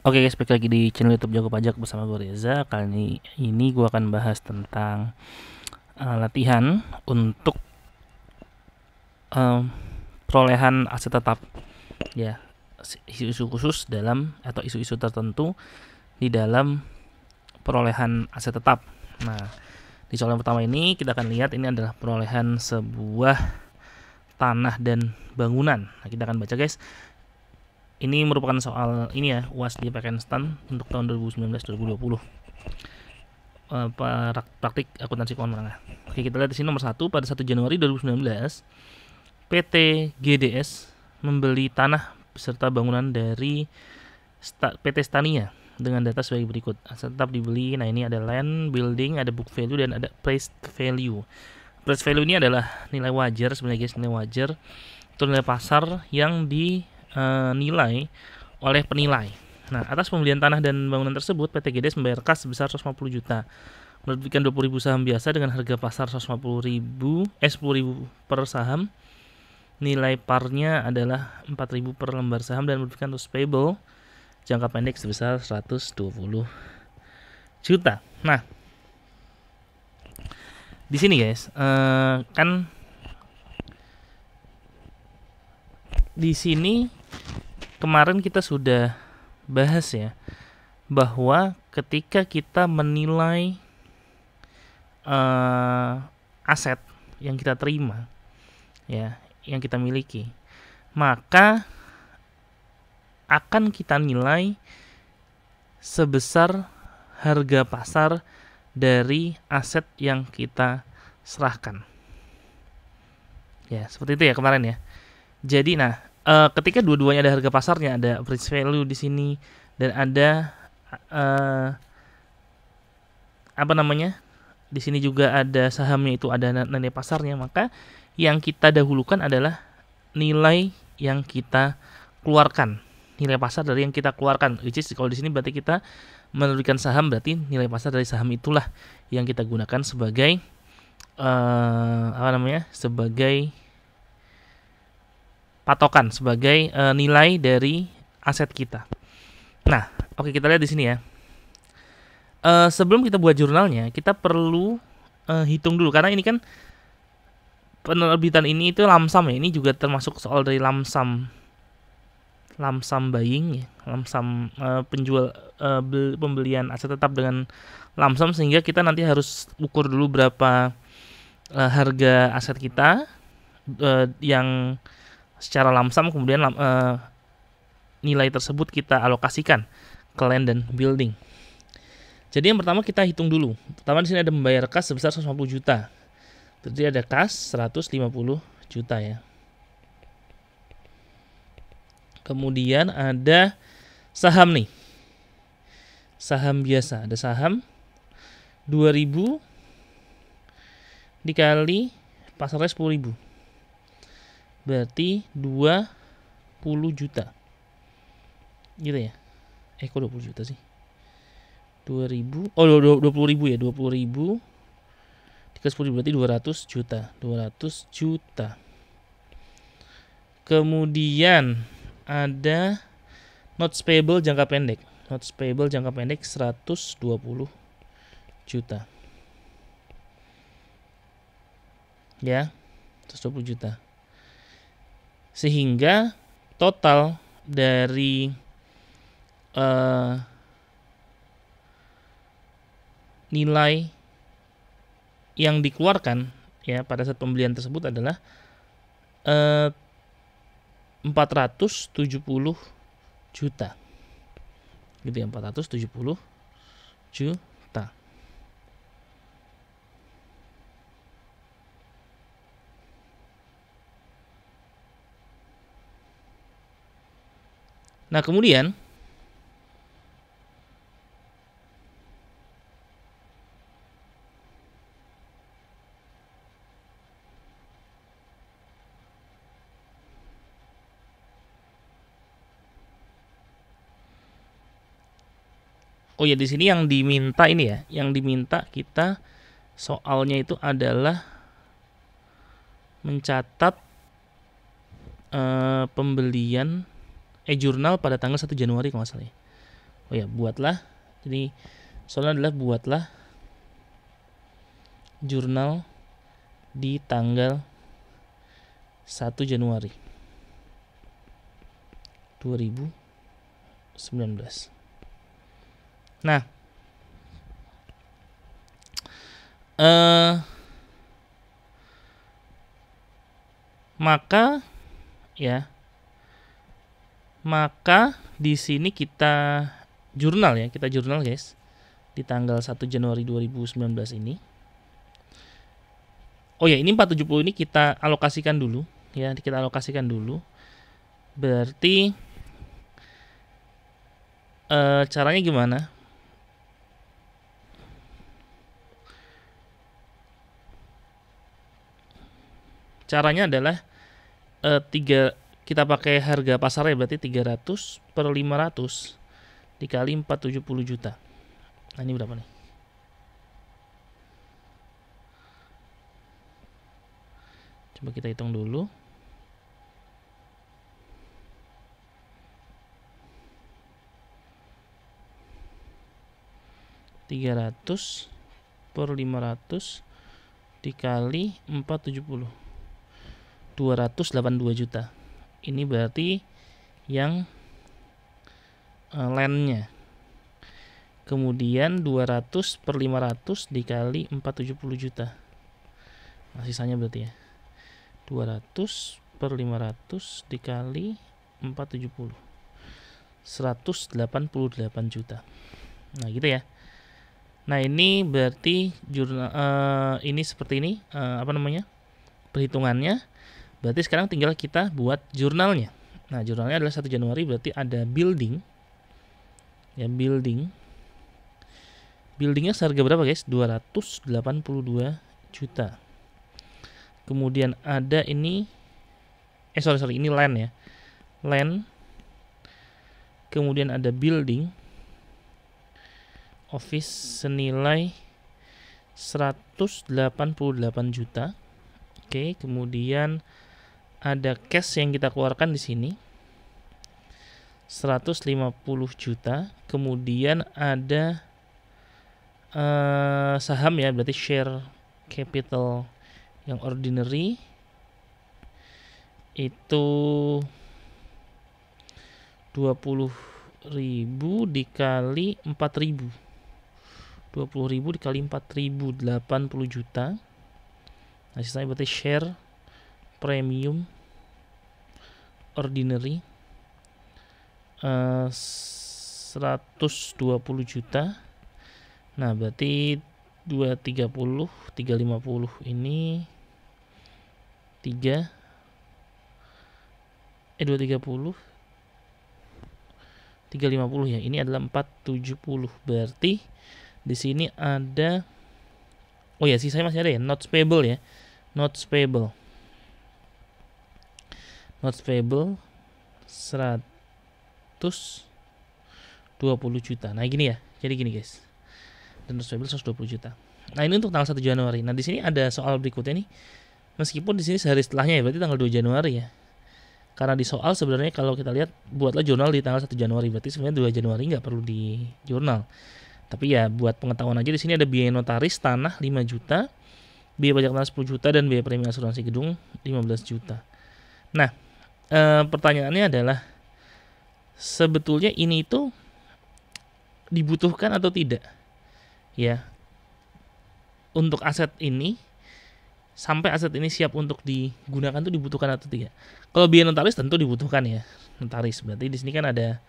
Oke guys, balik lagi di channel YouTube Jago Pajak bersama gue Reza. Kali ini gue akan bahas tentang latihan untuk uh, perolehan aset tetap, ya, isu-isu khusus dalam atau isu-isu tertentu di dalam perolehan aset tetap. Nah, di soal yang pertama ini kita akan lihat ini adalah perolehan sebuah tanah dan bangunan. Nah, kita akan baca guys. Ini merupakan soal ini ya, UAS di Pakistan untuk tahun 2019-2020. Praktik akuntansi keuangan menengah. Oke, kita lihat di sini nomor 1, pada 1 Januari 2019 PT GDS membeli tanah beserta bangunan dari PT Stania dengan data sebagai berikut. Aset tetap dibeli. Nah, ini ada land, building, ada book value, dan ada price value. Price value ini adalah nilai wajar sebenarnya guys, nilai wajar itu nilai pasar yang dinilai oleh penilai. Nah, atas pembelian tanah dan bangunan tersebut, PT GDS membayar kas sebesar 150 juta. Menerbitkan 20.000 saham biasa dengan harga pasar 10.000 per saham. Nilai parnya adalah 4.000 per lembar saham dan menerbitkan notes payable jangka pendek sebesar 120 juta. Nah, di sini guys, kan di sini kemarin kita sudah bahas ya, bahwa ketika kita menilai aset yang kita terima, ya, yang kita miliki, maka akan kita nilai sebesar harga pasar dari aset yang kita serahkan. Ya, seperti itu ya kemarin ya. Jadi nah, ketika dua-duanya ada harga pasarnya, ada average value di sini dan ada di sini juga ada sahamnya, itu ada nilai pasarnya, maka yang kita dahulukan adalah nilai yang kita keluarkan, nilai pasar dari yang kita keluarkan, which is kalau di sini berarti kita menerbitkan saham, berarti nilai pasar dari saham itulah yang kita gunakan sebagai sebagai patokan, sebagai nilai dari aset kita. Nah, oke, kita lihat di sini ya. Sebelum kita buat jurnalnya, kita perlu hitung dulu, karena ini kan penerbitan ini itu lamsam ya. Ini juga termasuk soal dari lamsam buying ya, lamsam pembelian aset tetap dengan lamsam, sehingga kita nanti harus ukur dulu berapa harga aset kita yang secara lamsam, kemudian nilai tersebut kita alokasikan ke land dan building. Jadi yang pertama kita hitung dulu. Pertama di sini ada membayar kas sebesar 150 juta. Jadi ada kas 150 juta ya. Kemudian ada saham nih. Saham biasa, ada saham 2.000 dikali pasarnya 10.000. Berarti 20 juta. Gitu ya. Kok 20 juta sih? 2000, 20.000 ya, 20.000 dikali 10.000 berarti 200 juta. 200 juta. Kemudian ada notes payable jangka pendek. Notes payable jangka pendek 120 juta. Ya, 120 juta. Sehingga total dari nilai yang dikeluarkan ya pada saat pembelian tersebut adalah 470 juta. Gitu ya, 470 juta. Nah, kemudian oh ya, di sini yang diminta ini ya, yang diminta kita soalnya itu adalah mencatat pembelian jurnal pada tanggal 1 Januari kalau nggak salah ya. Oh ya, buatlah. Jadi soalnya adalah buatlah jurnal di tanggal 1 Januari 2019. Nah, maka di sini kita jurnal ya, kita jurnal guys di tanggal 1 Januari 2019 ini. Oh ya, ini 470 ini kita alokasikan dulu ya, kita alokasikan dulu. Berarti caranya gimana? Caranya adalah kita pakai harga pasarnya, berarti 300 per 500 dikali 470 juta. Nah, ini berapa nih? Coba kita hitung dulu. (300 per 500 dikali 470) 282 juta. Ini berarti yang landnya. Kemudian 200 per 500 dikali 470 juta. Nah, sisanya berarti ya 200 per 500 dikali 470, 188 juta. Nah, gitu ya. Nah, ini berarti jurnal ini seperti ini perhitungannya. Berarti sekarang tinggal kita buat jurnalnya. Nah, jurnalnya adalah 1 Januari, berarti ada building. Ya, buildingnya seharga berapa guys? 282 juta. Kemudian ada ini ini land ya. Land. Kemudian ada building office senilai 188 juta. Oke, kemudian ada cash yang kita keluarkan di sini 150 juta. Kemudian ada saham ya, berarti share capital yang ordinary itu 20.000 dikali 4.000. 20.000 dikali 4.000 80 juta. Nah, sisanya berarti share premium ordinary 120 juta. Nah, berarti 230 350 ini 230 350 ya. Ini adalah 470. Berarti di sini ada, oh ya, sisanya masih ada ya, notes payable ya. Notes payable 120 juta. Nah, gini ya. Jadi gini guys. Dan notes payable 120 juta. Nah, ini untuk tanggal 1 Januari. Nah, di sini ada soal berikutnya nih. Meskipun di sini sehari setelahnya ya, berarti tanggal 2 Januari ya. Karena di soal sebenarnya kalau kita lihat, buatlah jurnal di tanggal 1 Januari, berarti sebenarnya 2 Januari nggak perlu di jurnal. Tapi ya buat pengetahuan aja, di sini ada biaya notaris tanah 5 juta, biaya pajak tanah 10 juta, dan biaya premi asuransi gedung 15 juta. Nah, pertanyaannya adalah sebetulnya ini itu dibutuhkan atau tidak? Ya. Untuk aset ini, sampai aset ini siap untuk digunakan tuh dibutuhkan atau tidak? Kalau biaya notaris tentu dibutuhkan ya, notaris. Berarti di sini kan ada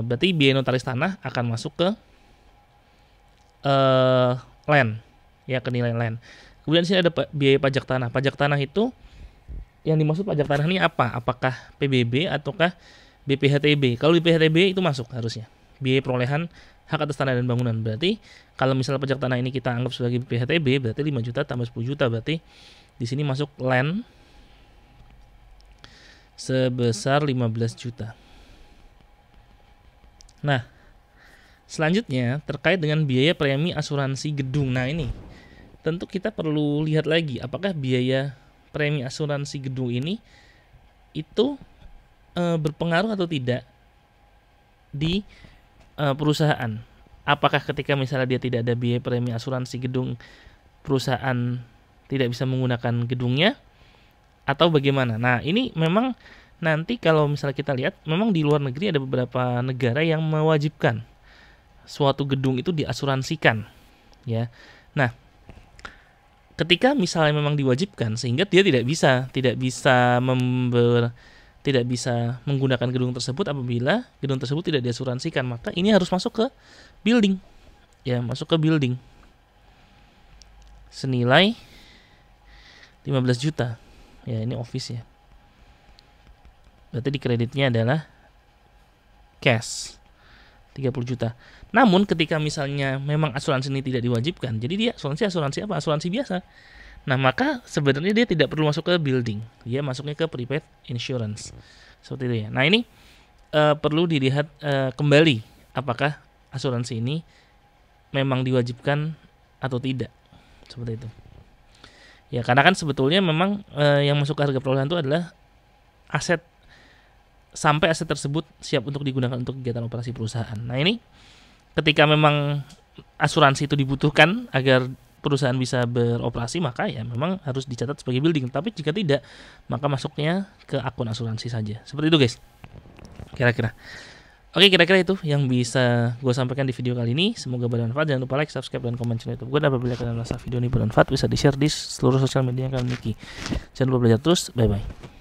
berarti biaya notaris tanah akan masuk ke land ya, ke nilai land. Kemudian di sini ada biaya pajak tanah. Pajak tanah itu yang dimaksud pajak tanah ini apa? Apakah PBB ataukah BPHTB? Kalau BPHTB itu masuk harusnya. Biaya perolehan hak atas tanah dan bangunan. Berarti kalau misalnya pajak tanah ini kita anggap sebagai BPHTB, berarti 5 juta tambah 10 juta, berarti di sini masuk land sebesar 15 juta. Nah, selanjutnya terkait dengan biaya premi asuransi gedung. Nah, ini tentu kita perlu lihat lagi apakah biaya premi asuransi gedung ini itu berpengaruh atau tidak di perusahaan. Apakah ketika misalnya dia tidak ada biaya premi asuransi gedung, perusahaan tidak bisa menggunakan gedungnya atau bagaimana? Nah, ini memang nanti kalau misalnya kita lihat, memang di luar negeri ada beberapa negara yang mewajibkan suatu gedung itu diasuransikan, ya. Nah, ketika misalnya memang diwajibkan sehingga dia tidak bisa menggunakan gedung tersebut apabila gedung tersebut tidak diasuransikan, maka ini harus masuk ke building, ya, masuk ke building senilai 15 juta, ya, ini office ya. Berarti di kreditnya adalah cash 30 juta. Namun ketika misalnya memang asuransi ini tidak diwajibkan, jadi dia asuransi apa? Asuransi biasa. Nah, maka sebenarnya dia tidak perlu masuk ke building, dia masuknya ke prepaid insurance. Seperti itu ya. Nah, ini perlu dilihat kembali apakah asuransi ini memang diwajibkan atau tidak. Seperti itu. Ya, karena kan sebetulnya memang yang masuk ke harga perolehan itu adalah aset, sampai aset tersebut siap untuk digunakan untuk kegiatan operasi perusahaan. Nah, ini ketika memang asuransi itu dibutuhkan agar perusahaan bisa beroperasi, maka ya memang harus dicatat sebagai building. Tapi jika tidak, maka masuknya ke akun asuransi saja. Seperti itu, guys. Kira-kira. Oke, kira-kira itu yang bisa gue sampaikan di video kali ini. Semoga bermanfaat. Jangan lupa like, subscribe, dan komen channel YouTube gue. Dan apabila kalian merasa video ini bermanfaat, bisa di-share di seluruh sosial media yang kalian miliki. Jangan lupa belajar terus. Bye-bye.